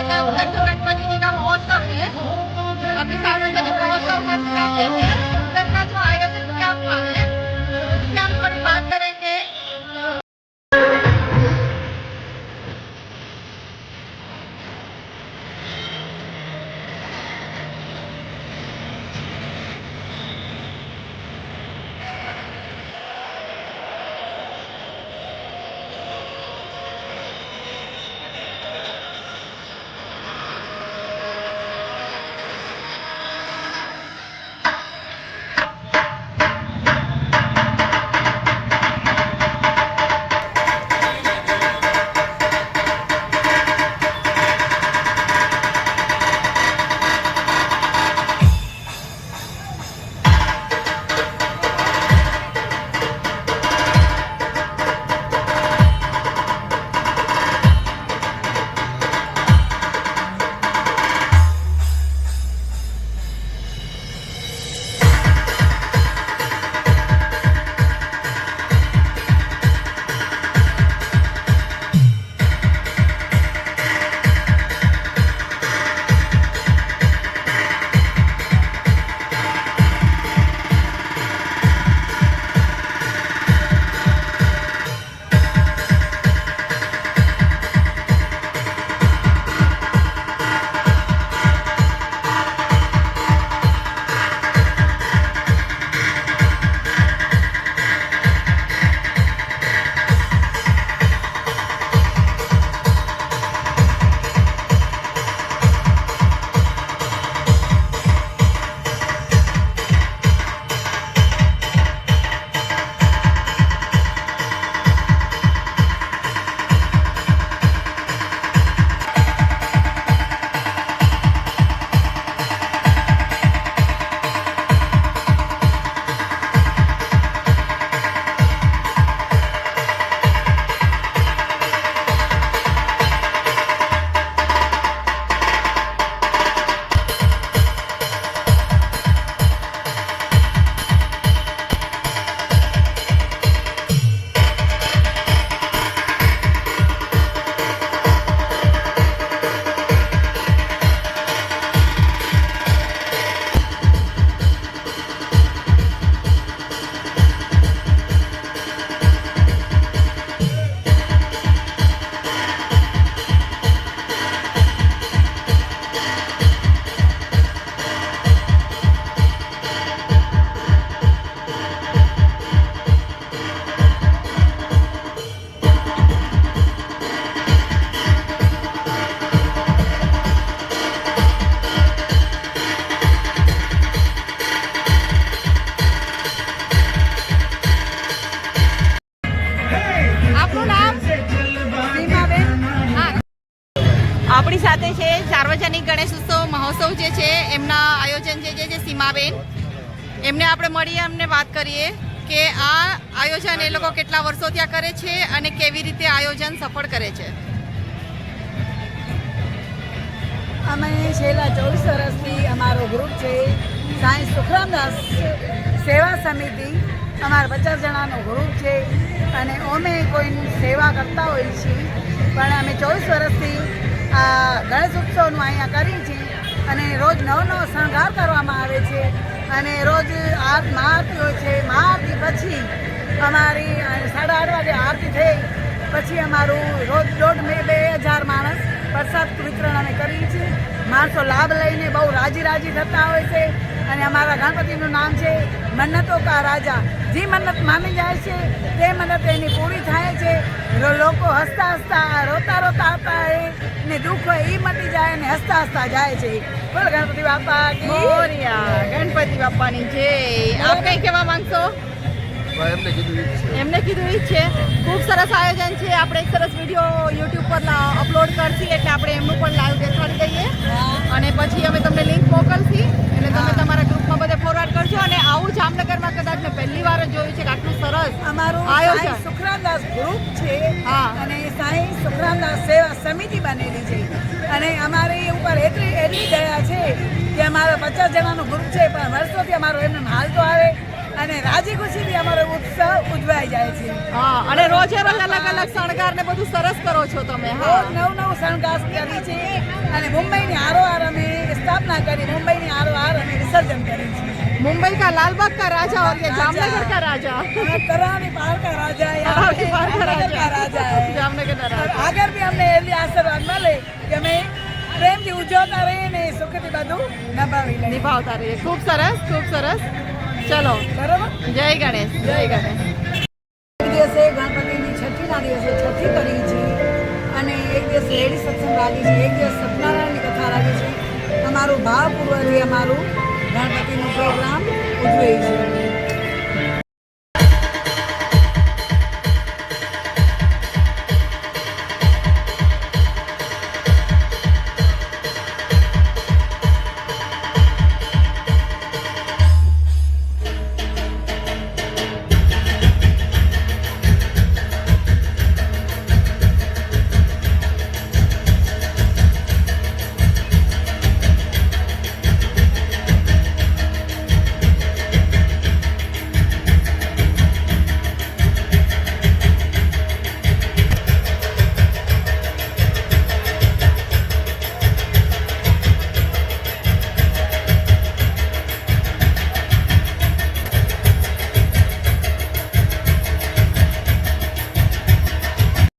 गणपति जी का महोत्सव है। अभी सार्वजनिक महोत्सव का जो आयोजन किया हुआ है उसके हम थोड़ी बात करेंगे। આપણી સાથે છે સાર્વજનિક ગણેશ ઉત્સવ મહોત્સવ જે છે એમના આયોજન જે સીમાબેન, એમને આપણે મળીએ, એમને વાત કરીએ કે આ આયોજન એ લોકો કેટલા વર્ષો ત્યાં કરે છે અને કેવી રીતે આયોજન સફળ કરે છે. અમે છેલ્લા 24 વર્ષથી અમારો ગ્રુપ છે સાંઈ સુખરામદાસ સેવા સમિતિ, અમારા 50 જણાનો ગ્રુપ છે અને અમે કોઈ સેવા કરતા હોઈએ છીએ, પણ અમે 24 વર્ષથી આ ગણેશ ઉત્સવનું અહીંયા કરીએ છીએ અને રોજ નવો શણગાર કરવામાં આવે છે અને રોજ મહાઆરતી હોય છે. મહાઆરતી પછી અમારી 8:30 વાગે આરતી થઈ પછી અમારું રોજ 1,500-2,000 માણસ પ્રસાદ વિતરણ અમે કરીએ છીએ. માણસો લાભ લઈને બહુ રાજી થતા હોય છે અને અમારા ગણપતિનું નામ છે મન્નતો કા રાજા. જે મન્નત માની જાય છે તે મન્નત એની પૂરી થાય છે. લોકો હસતા રોતા આવતા હોય ને દુઃખ હોય એ મટી જાય ને હસતા જાય છે. બોલ ગણપતિ બાપા કી મોરયા, ગણપતિ બાપાની જય. આપ કઈ કહેવા માંગશો? એમને કીધું ઈ છે. ખૂબ સરસ આયોજન છે. આપણે એક સરસ વિડીયો યુટ્યુબ પર અપલોડ કરશી એટલે આપણે એમનું પણ લાઈવ દેખાડી દઈએ અને પછી અમે તમને લિંક મોકલશી એટલે તમે તમારા ગ્રુપમાં બધે ફોરવર્ડ કરજો. અને આવું જામનગરમાં કદાચ મેં પહેલી વાર જ જોયું છે કે આટલું સરસ અમારું આયોજન. સુખરામદાસ ગ્રુપ છે હા. અને સાંઈ સુખરામદાસ સેવા સમિતિ બનેલી છે અને અમારી ઉપર એટલી દયા છે કે અમારો 50 જણાનો ગ્રુપ છે પણ વર્ષોથી અમારો એમને હાલતો આવે અને રાજી ખુશીથી અમારો ઉત્સવ ઉજવાઈ જાય છે. હા, અને રોજે રોજ અલગ અલગ શણગાર ને બધું સરસ કરો છો તમે. હા, રોજ નવું શણગાર કરી છે અને મુંબઈની હારોહાર અમે સ્થાપના કરી, મુંબઈની હારોહાર અમે વિસર્જન કરી છે. मुंबई का लालबाग का राजा और ये जामनगर का राजा, तरानी पहाड़ का राजा, यहाँ पे जामनगर का राजा है. जामनगर का और राजा. आगे भी हमने એવી આશીર્વાદ મળે કે અમે પ્રેમથી ઉજવતા રહીએ ને સુખથી બધું નિભાવી લઈએ. નિભાવતા રહીએ. ખૂબ સરસ, ખૂબ સરસ. ચલો, બરોબર. જય ગણેશ, જય ગણેશ. એક દિવસે ગણપતિની છઠ્ઠીના દિવસે છઠ્ઠી કરી છે અને એક દિવસ લેડી સત્સંગ લાગી છે, એક દિવસ સત્યનારાયણની કથા લાગી છે. અમારું ભાવપૂર્વકથી અમારું ગણપતિનો પ્રોગ્રામ ઉજવે છે.